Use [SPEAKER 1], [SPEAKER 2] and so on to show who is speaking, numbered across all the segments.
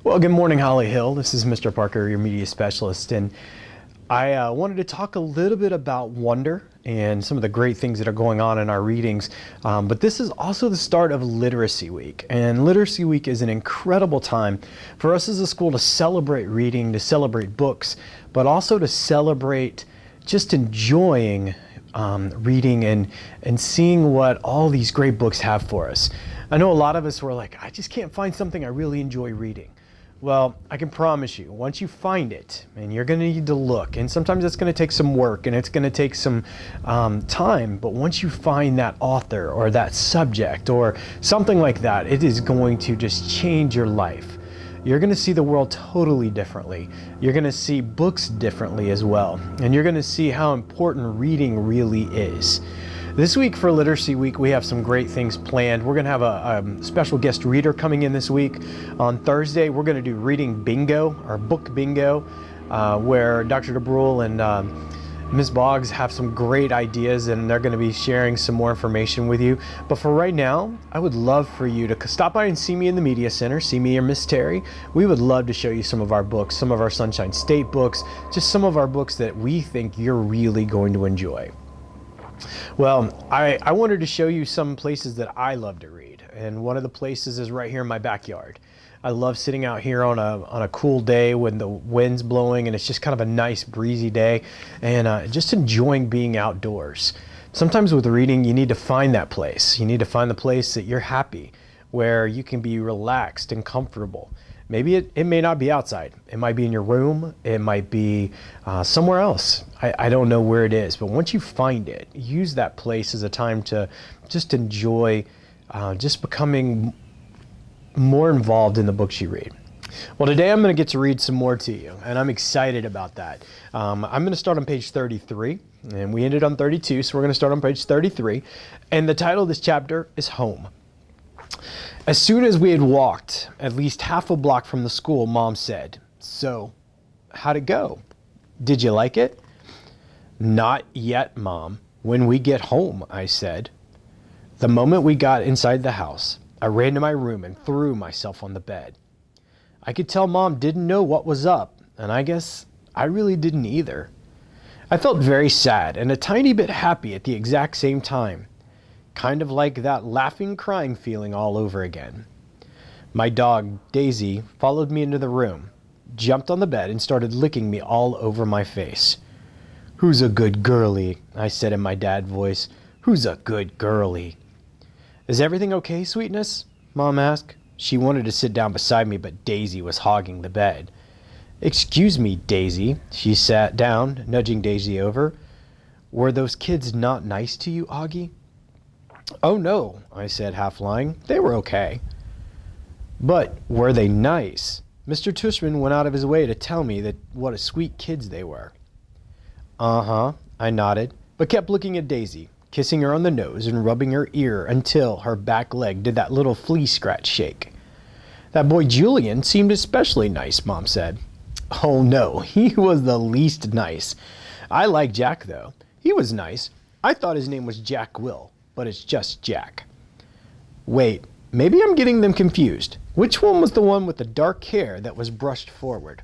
[SPEAKER 1] Well, good morning, Holly Hill. This is Mr. Parker, your media specialist, and I wanted to talk a little bit about wonder and some of the great things that are going on in our readings. But this is also the start of Literacy Week, and Literacy Week is an incredible time for us as a school to celebrate reading, to celebrate books, but also to celebrate just enjoying reading and seeing what all these great books have for us. I know a lot of us were like, I just can't find something I really enjoy reading. Well, I can promise you, once you find it, and you're going to need to look, and sometimes it's going to take some work and it's going to take some time, but once you find that author or that subject or something like that, it is going to just change your life. You're going to see the world totally differently. You're going to see books differently as well, and you're going to see how important reading really is. This week for Literacy Week, we have some great things planned. We're going to have a special guest reader coming in this week. On Thursday, we're going to do reading bingo, or book bingo, where Dr. DeBrule and Ms. Boggs have some great ideas, and they're going to be sharing some more information with you. But for right now, I would love for you to stop by and see me in the Media Center, see me or Miss Terry. We would love to show you some of our books, some of our Sunshine State books, just some of our books that we think you're really going to enjoy. Well, I wanted to show you some places that I love to read, and one of the places is right here in my backyard. I love sitting out here on a cool day when the wind's blowing and it's just kind of a nice breezy day, and just enjoying being outdoors. Sometimes with reading, you need to find that place. You need to find the place that you're happy, where you can be relaxed and comfortable. Maybe it may not be outside. It might be in your room. It might be somewhere else. I don't know where it is, but once you find it, use that place as a time to just enjoy just becoming more involved in the books you read. Well, today I'm going to get to read some more to you, and I'm excited about that. I'm going to start on page 33, and we ended on 32, so we're going to start on page 33, and the title of this chapter is Home. As soon as we had walked at least half a block from the school, Mom said, "So, how'd it go? Did you like it?" "Not yet, Mom. When we get home," I said. The moment we got inside the house, I ran to my room and threw myself on the bed. I could tell Mom didn't know what was up, and I guess I really didn't either. I felt very sad and a tiny bit happy at the exact same time. Kind of like that laughing, crying feeling all over again. My dog, Daisy, followed me into the room, jumped on the bed, and started licking me all over my face. "Who's a good girlie?" I said in my dad voice. "Who's a good girlie?" "Is everything okay, sweetness?" Mom asked. She wanted to sit down beside me, but Daisy was hogging the bed. "Excuse me, Daisy." She sat down, nudging Daisy over. "Were those kids not nice to you, Augie?" "Oh no," I said, half lying. "They were okay." "But were they nice?" Mr. Tushman went out of his way to tell me that what a sweet kids they were. "Uh-huh," I nodded, but kept looking at Daisy, kissing her on the nose and rubbing her ear until her back leg did that little flea scratch shake. "That boy Julian seemed especially nice," Mom said. "Oh no, he was the least nice. I like Jack though. He was nice. I thought his name was Jack Will, but it's just Jack." "Wait, maybe I'm getting them confused. Which one was the one with the dark hair that was brushed forward?"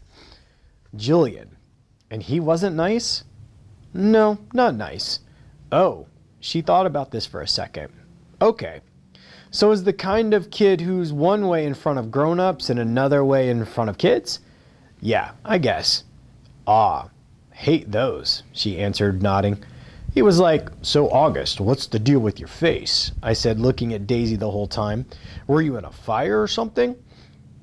[SPEAKER 1] "Julian. And he wasn't nice?" "No, not nice." "Oh." She thought about this for a second. "Okay. So is the kind of kid who's one way in front of grown-ups and another way in front of kids?" "Yeah, I guess." "Ah, hate those," she answered, nodding. He was like, "So, August, what's the deal with your face?" I said, looking at Daisy the whole time. "Were you in a fire or something?"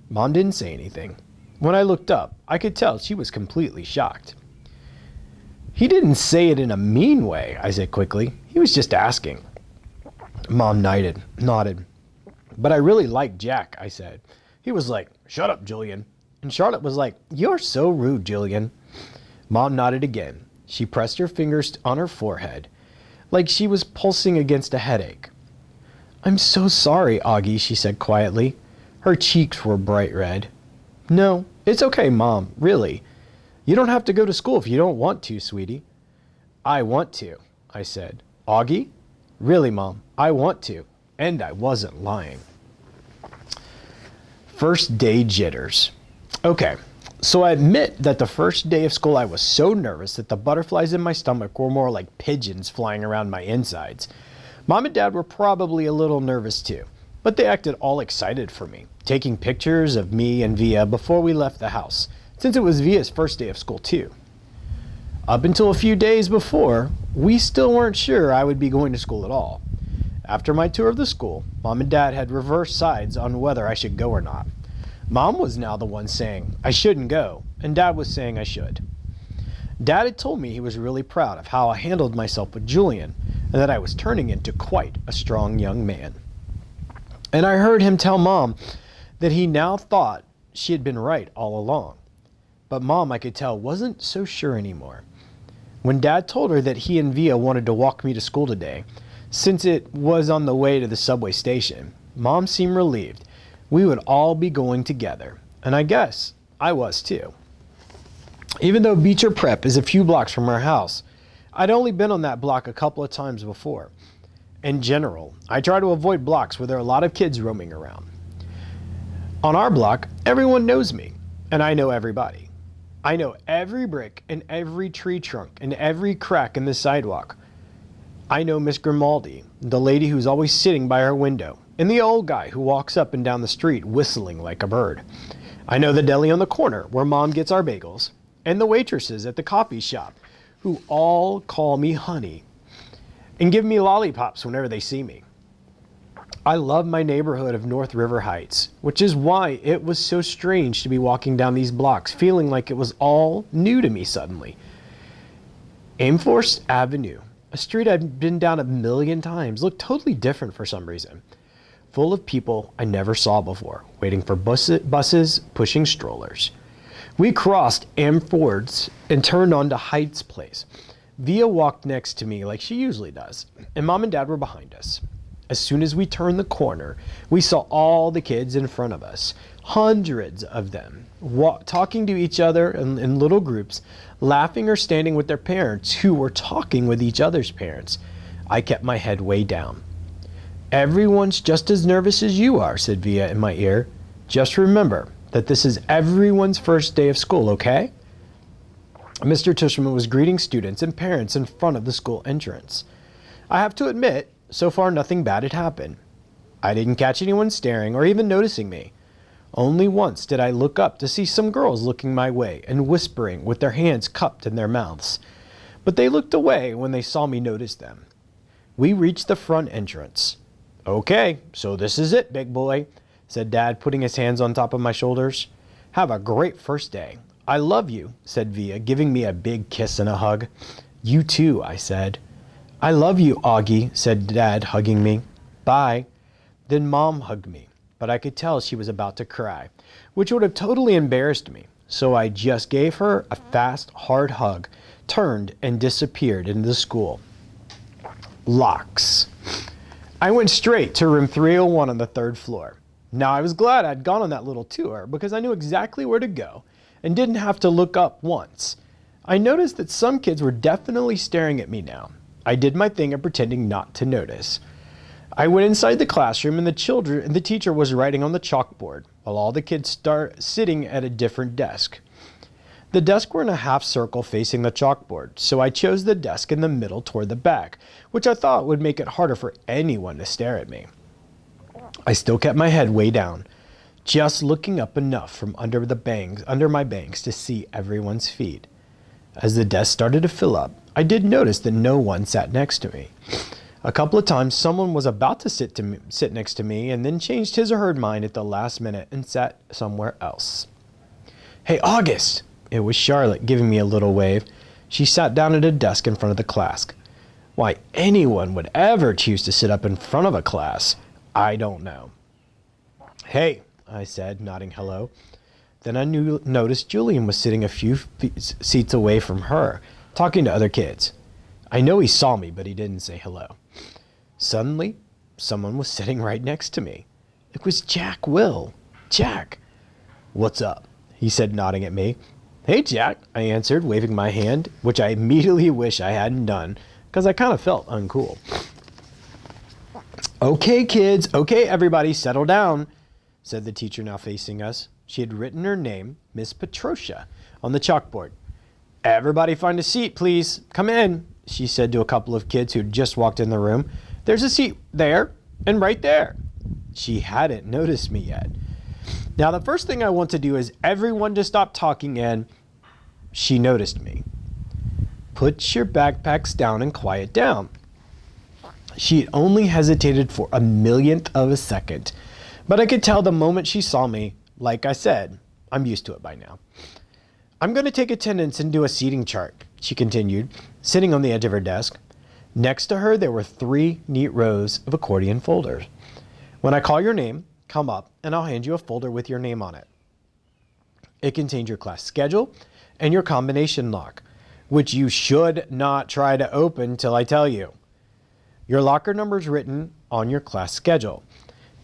[SPEAKER 1] Mom didn't say anything. When I looked up, I could tell she was completely shocked. "He didn't say it in a mean way," I said quickly. "He was just asking." Mom nodded. "But I really like Jack," I said. He was like, "Shut up, Julian." And Charlotte was like, "You're so rude, Julian." Mom nodded again. She pressed her fingers on her forehead, like she was pulsing against a headache. "I'm so sorry, Augie," she said quietly. Her cheeks were bright red. "No, it's okay, Mom, really. You don't have to go to school if you don't want to, sweetie." "I want to," I said. "Augie?" "Really, Mom, I want to." And I wasn't lying. First day jitters. Okay, so I admit that the first day of school I was so nervous that the butterflies in my stomach were more like pigeons flying around my insides. Mom and Dad were probably a little nervous too, but they acted all excited for me, taking pictures of me and Via before we left the house, since it was Via's first day of school too. Up until a few days before, we still weren't sure I would be going to school at all. After my tour of the school, Mom and Dad had reversed sides on whether I should go or not. Mom was now the one saying I shouldn't go, and Dad was saying I should. Dad had told me he was really proud of how I handled myself with Julian, and that I was turning into quite a strong young man. And I heard him tell Mom that he now thought she had been right all along. But Mom, I could tell, wasn't so sure anymore. When Dad told her that he and Via wanted to walk me to school today, since it was on the way to the subway station, Mom seemed relieved. We would all be going together, and I guess I was too. Even though Beecher Prep is a few blocks from our house, I'd only been on that block a couple of times before. In general, I try to avoid blocks where there are a lot of kids roaming around. On our block, everyone knows me, and I know everybody. I know every brick and every tree trunk and every crack in the sidewalk. I know Miss Grimaldi, the lady who's always sitting by her window, and the old guy who walks up and down the street whistling like a bird. I know the deli on the corner where Mom gets our bagels, and the waitresses at the coffee shop who all call me honey and give me lollipops whenever they see me. I love my neighborhood of North River Heights, which is why it was so strange to be walking down these blocks feeling like it was all new to me suddenly. Aimforce Avenue, a street I've been down a million times, looked totally different for some reason. Full of people I never saw before, waiting for buses pushing strollers. We crossed Amfords and turned onto Heights Place. Via walked next to me like she usually does, and Mom and Dad were behind us. As soon as we turned the corner, we saw all the kids in front of us, hundreds of them, talking to each other in little groups, laughing or standing with their parents who were talking with each other's parents. I kept my head way down. Everyone's just as nervous as you are, said Via in my ear. Just remember that this is everyone's first day of school, okay? Mr. Tushman was greeting students and parents in front of the school entrance. I have to admit, so far nothing bad had happened. I didn't catch anyone staring or even noticing me. Only once did I look up to see some girls looking my way and whispering with their hands cupped in their mouths. But they looked away when they saw me notice them. We reached the front entrance. Okay, so this is it, big boy, said Dad, putting his hands on top of my shoulders. Have a great first day. I love you, said Via, giving me a big kiss and a hug. You too, I said. I love you, Augie, said Dad, hugging me. Bye. Then Mom hugged me, but I could tell she was about to cry, which would have totally embarrassed me. So I just gave her a fast, hard hug, turned, and disappeared into the school. Locks. I went straight to room 301 on the third floor. Now I was glad I'd gone on that little tour because I knew exactly where to go and didn't have to look up once. I noticed that some kids were definitely staring at me now. I did my thing of pretending not to notice. I went inside the classroom and the teacher was writing on the chalkboard while all the kids sitting at a different desk. The desks were in a half circle facing the chalkboard, so I chose the desk in the middle toward the back, which I thought would make it harder for anyone to stare at me. I still kept my head way down, just looking up enough from under my bangs to see everyone's feet. As the desk started to fill up, I did notice that no one sat next to me. A couple of times someone was about to sit next to me and then changed his or her mind at the last minute and sat somewhere else. Hey, August! It was Charlotte giving me a little wave. She sat down at a desk in front of the class. Why anyone would ever choose to sit up in front of a class, I don't know. Hey, I said, nodding hello. Then I noticed Julian was sitting a few seats away from her, talking to other kids. I know he saw me, but he didn't say hello. Suddenly, someone was sitting right next to me. It was Jack Will. Jack. What's up? He said, nodding at me. Hey, Jack, I answered, waving my hand, which I immediately wish I hadn't done, because I kind of felt uncool. Okay, kids. Okay, everybody, settle down, said the teacher now facing us. she had written her name, Miss Petrosia, on the chalkboard. "Everybody find a seat, please. Come in," she said to a couple of kids who'd just walked in the room. "There's a seat there and right there." She hadn't noticed me yet. Now, the first thing I want to do is everyone to stop talking, and she noticed me. "Put your backpacks down and quiet down." She had only hesitated for a millionth of a second, but I could tell the moment she saw me, like I said, I'm used to it by now. "I'm going to take attendance and do a seating chart," she continued, sitting on the edge of her desk. Next to her, there were 3 neat rows of accordion folders. "When I call your name, come up and I'll hand you a folder with your name on it. It contains your class schedule and your combination lock, which you should not try to open till I tell you. Your locker number is written on your class schedule.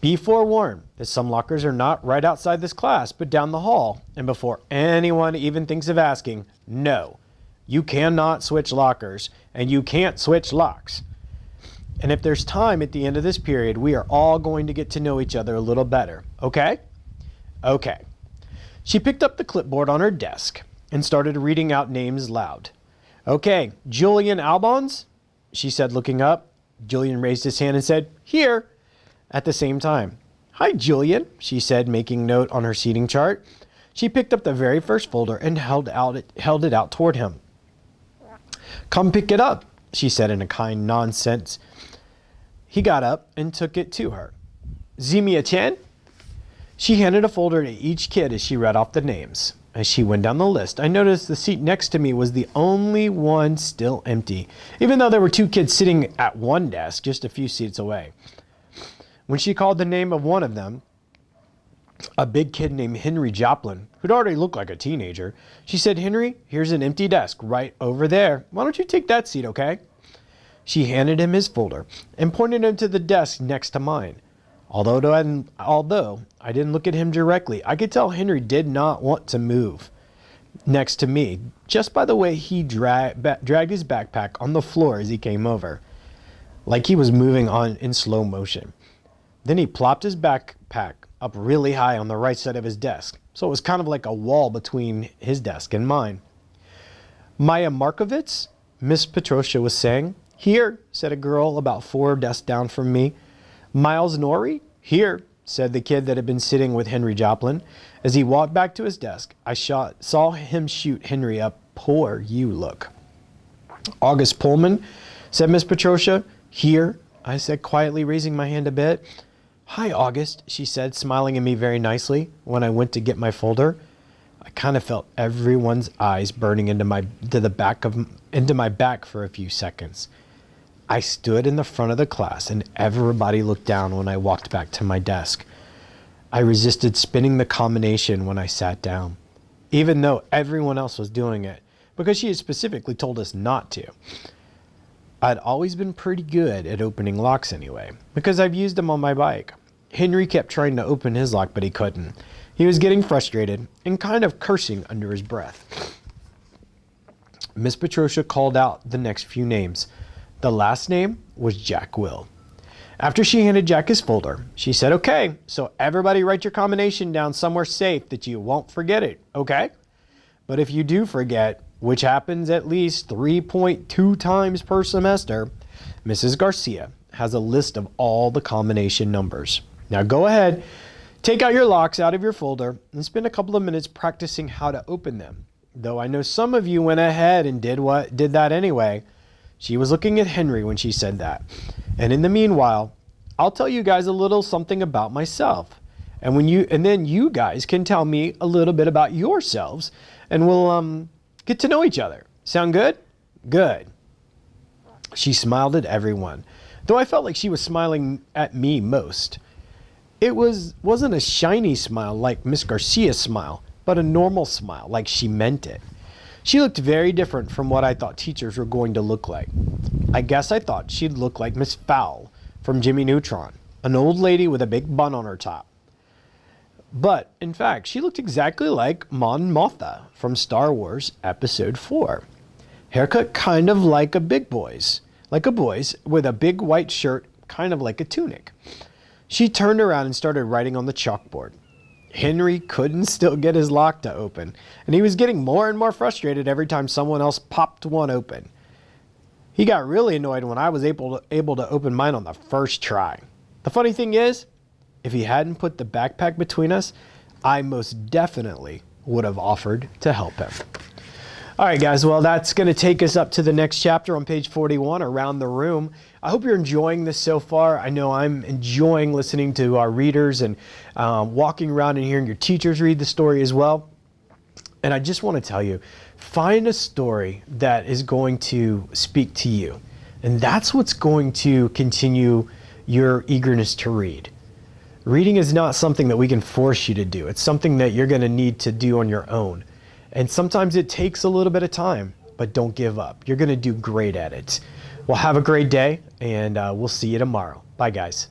[SPEAKER 1] Be forewarned that some lockers are not right outside this class, but down the hall. And before anyone even thinks of asking, no, you cannot switch lockers and you can't switch locks. And if there's time at the end of this period, we are all going to get to know each other a little better. Okay? Okay." She picked up the clipboard on her desk and started reading out names loud. "Okay, Julian Albons," she said, looking up. Julian raised his hand and said, "Here," at the same time. "Hi, Julian," she said, making note on her seating chart. She picked up the very first folder and held it out toward him. "Come pick it up," she said in a kind nonsense. He got up and took it to her. "Zimia Chen?" She handed a folder to each kid as she read off the names. As she went down the list, I noticed the seat next to me was the only one still empty, even though there were 2 kids sitting at one desk just a few seats away. When she called the name of one of them, a big kid named Henry Joplin, who'd already looked like a teenager, she said, "Henry, here's an empty desk right over there. Why don't you take that seat, okay?" She handed him his folder and pointed him to the desk next to mine. Although I didn't look at him directly, I could tell Henry did not want to move next to me, just by the way he dragged his backpack on the floor as he came over, like he was moving on in slow motion. Then he plopped his backpack up really high on the right side of his desk, so it was kind of like a wall between his desk and mine. "Maya Markovitz," Miss Petrosia was saying. "Here," said a girl about 4 desks down from me. "Miles Norrie?" "Here," said the kid that had been sitting with Henry Joplin. As he walked back to his desk, I saw him shoot Henry a poor you look. "August Pullman," said Miss Petrosia. "Here," I said, quietly raising my hand a bit. "Hi, August," she said, smiling at me very nicely when I went to get my folder. I kind of felt everyone's eyes burning into my back for a few seconds. I stood in the front of the class and everybody looked down when I walked back to my desk. I resisted spinning the combination when I sat down, even though everyone else was doing it, because she had specifically told us not to. I'd always been pretty good at opening locks anyway, because I've used them on my bike. Henry kept trying to open his lock, but he couldn't. He was getting frustrated and kind of cursing under his breath. Miss Petrosia called out the next few names. The last name was Jack Will. After she handed Jack his folder, she said, "Okay, so everybody write your combination down somewhere safe that you won't forget it, okay? But if you do forget, which happens at least 3.2 times per semester, Mrs. Garcia has a list of all the combination numbers. Now go ahead, take out your locks out of your folder and spend a couple of minutes practicing how to open them. Though I know some of you went ahead and did that anyway." She was looking at Henry when she said that. "And in the meanwhile, I'll tell you guys a little something about myself. And then you guys can tell me a little bit about yourselves and we'll get to know each other. Sound good?" "Good." She smiled at everyone, though I felt like she was smiling at me most. It wasn't a shiny smile like Miss Garcia's smile, but a normal smile, like she meant it. She looked very different from what I thought teachers were going to look like. I guess I thought she'd look like Miss Fowl from Jimmy Neutron, an old lady with a big bun on her top. But, in fact, she looked exactly like Mon Mothma from Star Wars Episode 4. Haircut kind of like a boy's, with a big white shirt, kind of like a tunic. She turned around and started writing on the chalkboard. Henry couldn't still get his lock to open, and he was getting more and more frustrated every time someone else popped one open. He got really annoyed when I was able to open mine on the first try. The funny thing is, if he hadn't put the backpack between us, I most definitely would have offered to help him. All right, guys, well, that's going to take us up to the next chapter on page 41, Around the Room. I hope you're enjoying this so far. I know I'm enjoying listening to our readers and walking around and hearing your teachers read the story as well. And I just want to tell you, find a story that is going to speak to you. And that's what's going to continue your eagerness to read. Reading is not something that we can force you to do. It's something that you're going to need to do on your own. And sometimes it takes a little bit of time, but don't give up. You're going to do great at it. Well, have a great day, and we'll see you tomorrow. Bye, guys.